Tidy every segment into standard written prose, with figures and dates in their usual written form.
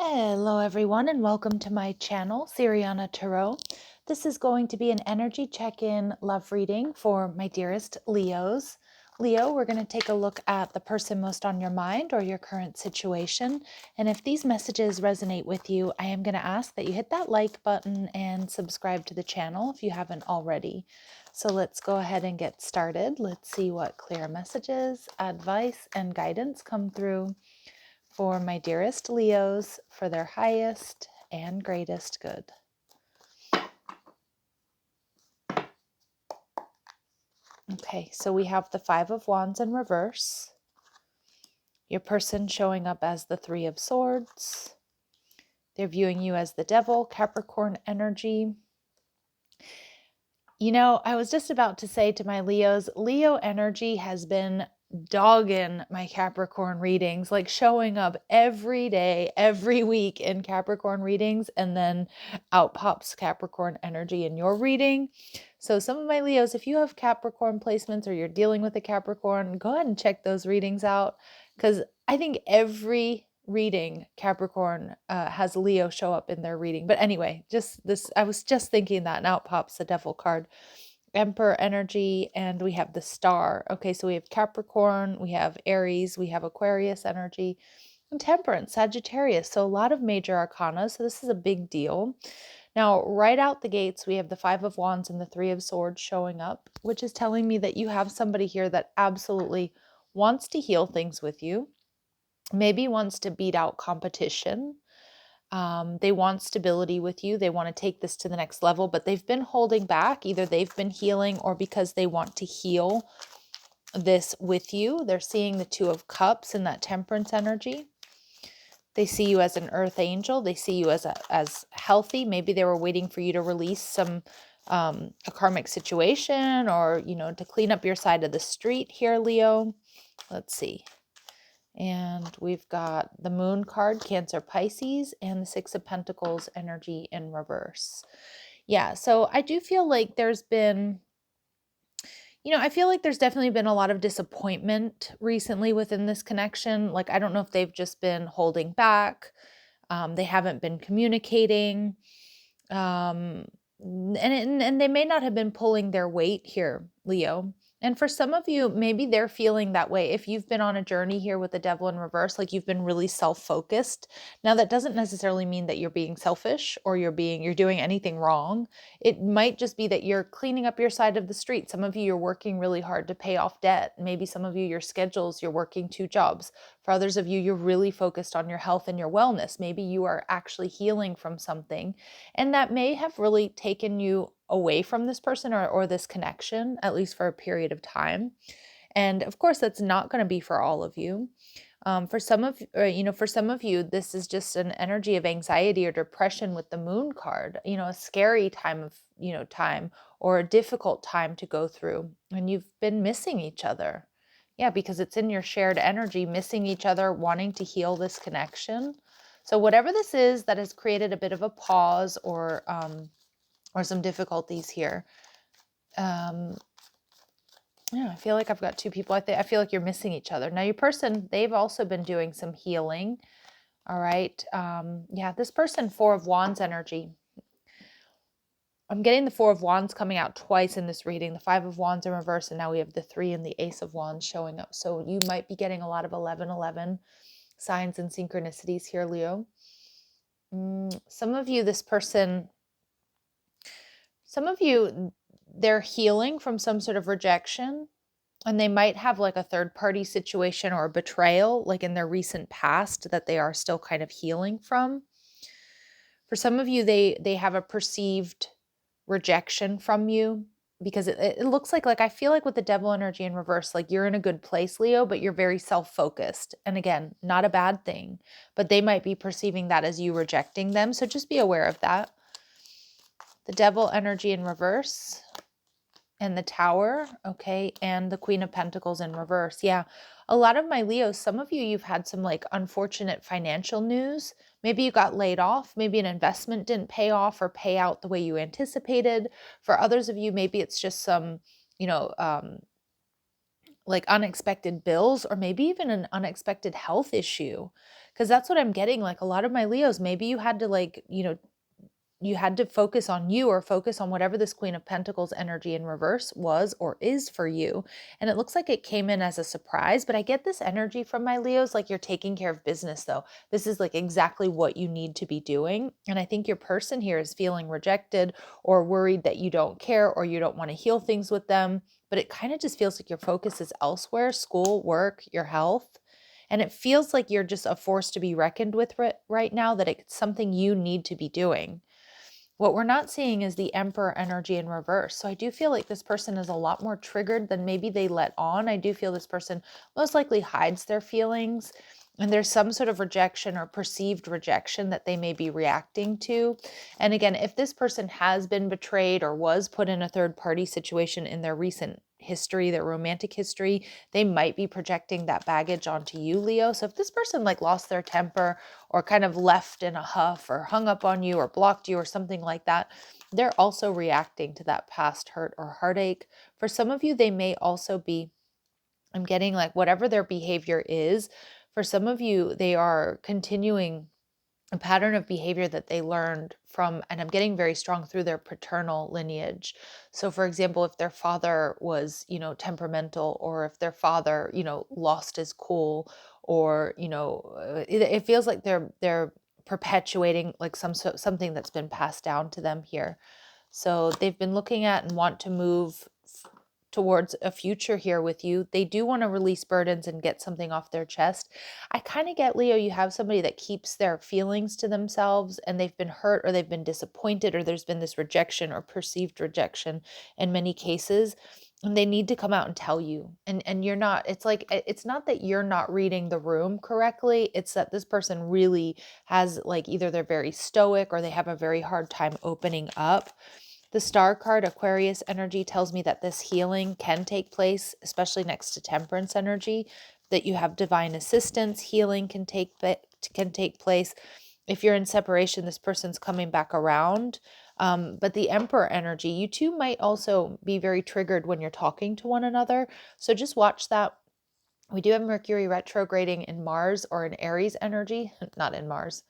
Hello everyone and welcome to my channel, Siriana Tarot. This is going to be an energy check-in love reading for my dearest Leos. Leo, we're going to take a look at the person most on your mind or your current situation. And if these messages resonate with you, I am going to ask that you hit that like button and subscribe to the channel if you haven't already. So let's go ahead and get started. Let's see what clear messages, advice, and guidance come through for my dearest Leos for their highest and greatest good. Okay, so we have the Five of Wands in reverse. Your person showing up as the Three of Swords. They're viewing you as the Devil, Capricorn energy. You know, I was just about to say to my Leos, Leo energy has been dogging my Capricorn readings, like showing up every day, every week in Capricorn readings, and then out pops Capricorn energy in your reading. So some of my Leos, if you have Capricorn placements or you're dealing with a Capricorn, go ahead and check those readings out, because I think every reading Capricorn has Leo show up in their reading. But anyway, just this, I was just thinking that, and out pops the Devil card. Emperor energy, and we have the Star. Okay, so we have Capricorn, we have Aries, we have Aquarius energy, and Temperance, Sagittarius. So a lot of major arcana, so this is a big deal. Now, right out the gates, we have the Five of Wands and the Three of Swords showing up, which is telling me that you have somebody here that absolutely wants to heal things with you, maybe wants to beat out competition. They want stability with you. They want to take this to the next level, but they've been holding back. Either they've been healing or because they want to heal this with you. They're seeing the Two of Cups in that Temperance energy. They see you as an earth angel. They see you as healthy. Maybe they were waiting for you to release some a karmic situation, or, you know, to clean up your side of the street here, Leo. Let's see. And we've got the Moon card, Cancer, Pisces, and the Six of Pentacles energy in reverse. Yeah, so I do feel like there's been, you know, I feel like there's definitely been a lot of disappointment recently within this connection. Like, I don't know if they've just been holding back. They haven't been communicating. And they may not have been pulling their weight here, Leo. And for some of you, maybe they're feeling that way. If you've been on a journey here with the Devil in reverse, like you've been really self-focused. Now, that doesn't necessarily mean that you're being selfish or you're doing anything wrong. It might just be that you're cleaning up your side of the street. Some of you, you're working really hard to pay off debt. Maybe some of you, your schedules, you're working 2 jobs. For others of you, you're really focused on your health and your wellness. Maybe you are actually healing from something, and that may have really taken you away from this person or this connection, at least for a period of time. And of course, that's not going to be for all of you. For some of you, this is just an energy of anxiety or depression with the Moon card. You know, a scary time or a difficult time to go through, and you've been missing each other. Yeah, because it's in your shared energy, missing each other, wanting to heal this connection. So whatever this is that has created a bit of a pause or some difficulties here. Yeah, I feel like I've got 2 people. I feel like you're missing each other. Now, your person, they've also been doing some healing. All right. Yeah, this person, Four of Wands energy. I'm getting the Four of Wands coming out twice in this reading, the Five of Wands in reverse, and now we have the 3 and the Ace of Wands showing up. So you might be getting a lot of 1111 signs and synchronicities here, Leo. Some of you, they're healing from some sort of rejection, and they might have like a third party situation or a betrayal, like in their recent past, that they are still kind of healing from. For some of you, they have a perceived rejection from you, because it looks like I feel like with the Devil energy in reverse, like you're in a good place, Leo, but you're very self-focused. And again, not a bad thing, but they might be perceiving that as you rejecting them. So just be aware of that. The Devil energy in reverse and the Tower, okay, and the Queen of Pentacles in reverse. Yeah, a lot of my Leos, some of you, you've had some like unfortunate financial news. Maybe you got laid off. Maybe an investment didn't pay off or pay out the way you anticipated. For others of you, maybe it's just some, like unexpected bills, or maybe even an unexpected health issue. Because that's what I'm getting. Like a lot of my Leos, maybe you had to like, you had to focus on you or focus on whatever this Queen of Pentacles energy in reverse was or is for you. And it looks like it came in as a surprise, but I get this energy from my Leos, like you're taking care of business though. This is like exactly what you need to be doing. And I think your person here is feeling rejected or worried that you don't care or you don't want to heal things with them. But it kind of just feels like your focus is elsewhere, school, work, your health. And it feels like you're just a force to be reckoned with right now, that it's something you need to be doing. What we're not seeing is the Emperor energy in reverse. So I do feel like this person is a lot more triggered than maybe they let on. I do feel this person most likely hides their feelings, and there's some sort of rejection or perceived rejection that they may be reacting to. And again, if this person has been betrayed or was put in a third party situation in their recent history, their romantic history, they might be projecting that baggage onto you, Leo. So if this person like lost their temper or kind of left in a huff or hung up on you or blocked you or something like that, they're also reacting to that past hurt or heartache. For some of you, they may also be, I'm getting like whatever their behavior is, for some of you, they are continuing a pattern of behavior that they learned from, and I'm getting very strong through their paternal lineage. So for example, if their father was, temperamental, or if their father, lost his cool, or, it feels like they're perpetuating like something that's been passed down to them here. So they've been looking at and want to move towards a future here with you. They do want to release burdens and get something off their chest. I kind of get, Leo, you have somebody that keeps their feelings to themselves, and they've been hurt or they've been disappointed, or there's been this rejection or perceived rejection in many cases. And they need to come out and tell you. And you're not, it's like, it's not that you're not reading the room correctly. It's that this person really has like, either they're very stoic or they have a very hard time opening up. The star card, Aquarius energy, tells me that this healing can take place, especially next to Temperance energy, that you have divine assistance. Healing can take place. If you're in separation, this person's coming back around. But the Emperor energy, you two might also be very triggered when you're talking to one another. So just watch that. We do have Mercury retrograding in Mars, or in Aries energy, not in Mars,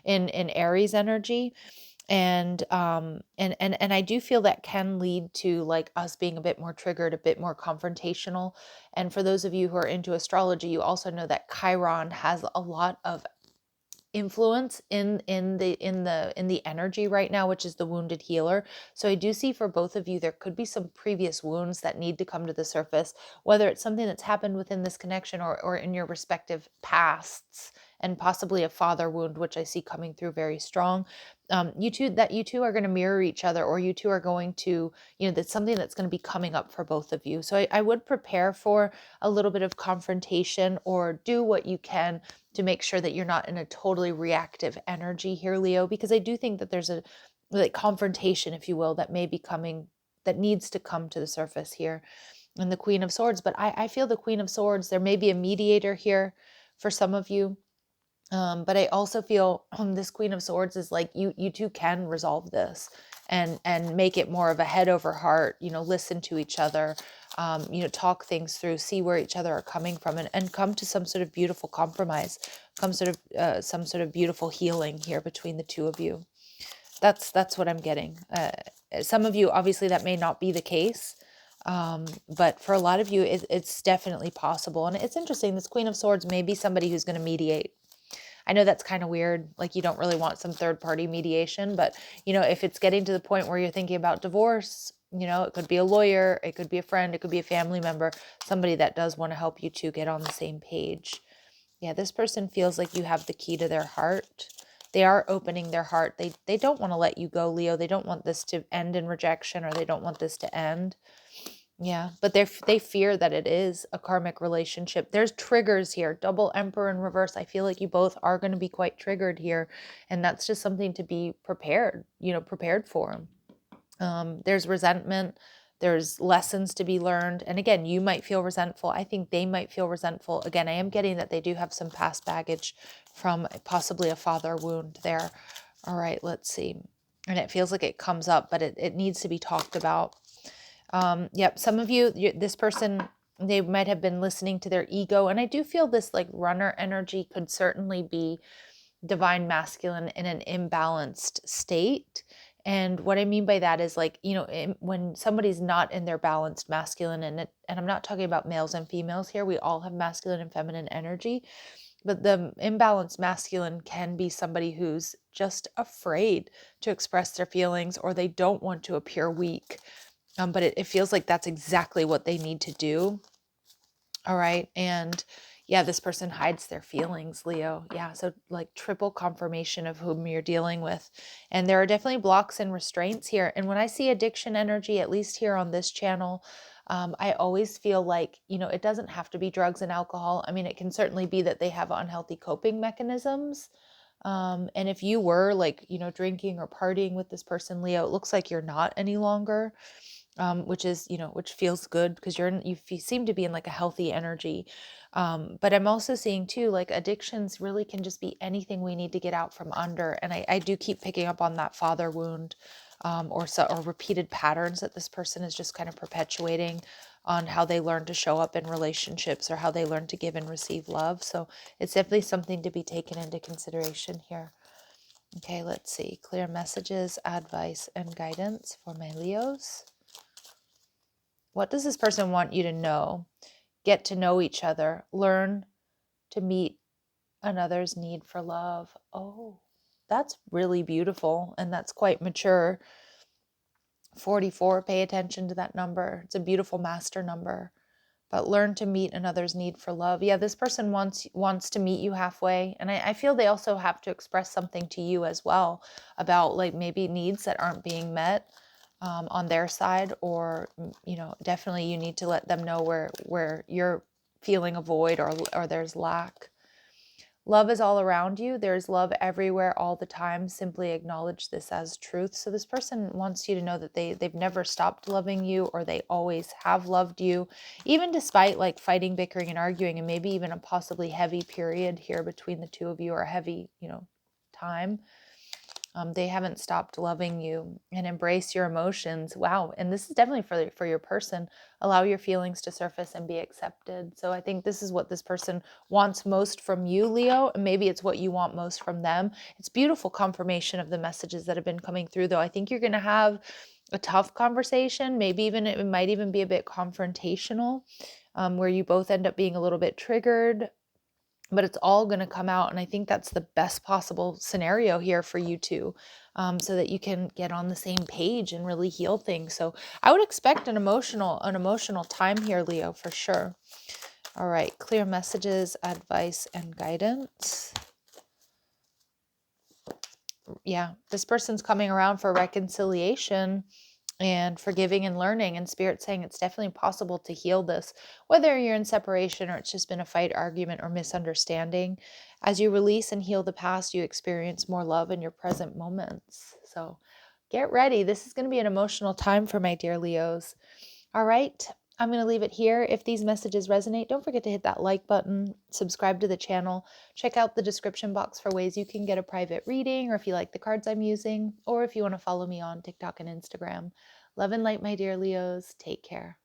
in Aries energy. And I do feel that can lead to like us being a bit more triggered, a bit more confrontational. And for those of you who are into astrology, you also know that Chiron has a lot of influence in the energy right now, which is the wounded healer. So I do see for both of you there could be some previous wounds that need to come to the surface, whether it's something that's happened within this connection or in your respective pasts, and possibly a father wound, which I see coming through very strong. You two are going to mirror each other, or you two are going to, that's something that's going to be coming up for both of you. So I would prepare for a little bit of confrontation, or do what you can to make sure that you're not in a totally reactive energy here, Leo, because I do think that there's a like confrontation, if you will, that may be coming, that needs to come to the surface here. And the Queen of Swords, but I feel the Queen of Swords, there may be a mediator here for some of you. But I also feel this Queen of Swords is like you two can resolve this and make it more of a head over heart, listen to each other, talk things through, see where each other are coming from, and come to some sort of beautiful compromise, some sort of beautiful healing here between the two of you. That's what I'm getting. Some of you, obviously, that may not be the case. But for a lot of you, it's definitely possible. And it's interesting, this Queen of Swords may be somebody who's going to mediate. I know that's kind of weird. Like you don't really want some third party mediation, but if it's getting to the point where you're thinking about divorce, it could be a lawyer, it could be a friend, it could be a family member, somebody that does want to help you to get on the same page. Yeah, this person feels like you have the key to their heart. They are opening their heart. They don't want to let you go, Leo. They don't want this to end in rejection, or they don't want this to end. Yeah, but they fear that it is a karmic relationship. There's triggers here. Double Emperor in reverse. I feel like you both are going to be quite triggered here, and that's just something to be prepared for. There's resentment. There's lessons to be learned. And again, you might feel resentful. I think they might feel resentful. Again, I am getting that they do have some past baggage from possibly a father wound there. All right, let's see. And it feels like it comes up, but it needs to be talked about. Yep, some of you, this person, They might have been listening to their ego. And I do feel this like runner energy could certainly be divine masculine in an imbalanced state. And what I mean by that is like, when somebody's not in their balanced masculine, and I'm not talking about males and females here, we all have masculine and feminine energy, but the imbalanced masculine can be somebody who's just afraid to express their feelings, or they don't want to appear weak. But it feels like that's exactly what they need to do. All right. And yeah, this person hides their feelings, Leo. Yeah. So like triple confirmation of whom you're dealing with. And there are definitely blocks and restraints here. And when I see addiction energy, at least here on this channel, I always feel like, it doesn't have to be drugs and alcohol. I mean, it can certainly be that they have unhealthy coping mechanisms. And if you were like, drinking or partying with this person, Leo, it looks like you're not any longer. Which is, which feels good because you seem to be in like a healthy energy. But I'm also seeing too, like addictions really can just be anything we need to get out from under. And I do keep picking up on that father wound, or repeated patterns that this person is just kind of perpetuating on how they learn to show up in relationships or how they learn to give and receive love. So it's definitely something to be taken into consideration here. Okay, let's see. Clear messages, advice, and guidance for my Leos. What does this person want you to know? Get to know each other. Learn to meet another's need for love. Oh, that's really beautiful. And that's quite mature. 44, pay attention to that number. It's a beautiful master number. But learn to meet another's need for love. Yeah, this person wants to meet you halfway. And I feel they also have to express something to you as well about like maybe needs that aren't being met. On their side, or definitely you need to let them know where you're feeling a void or there's lack. Love is all around you. There's love everywhere all the time. Simply acknowledge this as truth. So this person wants you to know that they've never stopped loving you, or they always have loved you, even despite like fighting, bickering, and arguing, and maybe even a possibly heavy period here between the two of you, or a heavy time. They haven't stopped loving you, and embrace your emotions. Wow. And this is definitely for your person. Allow your feelings to surface and be accepted. So I think this is what this person wants most from you, Leo. And maybe it's what you want most from them. It's beautiful confirmation of the messages that have been coming through, though. I think you're going to have a tough conversation. Maybe even it might even be a bit confrontational, where you both end up being a little bit triggered. But it's all going to come out. And I think that's the best possible scenario here for you two, so that you can get on the same page and really heal things. So I would expect an emotional time here, Leo, for sure. All right. Clear messages, advice, and guidance. Yeah. This person's coming around for reconciliation and forgiving and learning, and Spirit saying it's definitely possible to heal this, whether you're in separation or it's just been a fight, argument, or misunderstanding. As you release and heal the past, you experience more love in your present moments. So get ready. This is going to be an emotional time for my dear Leos. All right. I'm going to leave it here. If these messages resonate, don't forget to hit that like button, subscribe to the channel, check out the description box for ways you can get a private reading, or if you like the cards I'm using, or if you want to follow me on TikTok and Instagram. Love and light, my dear Leos. Take care.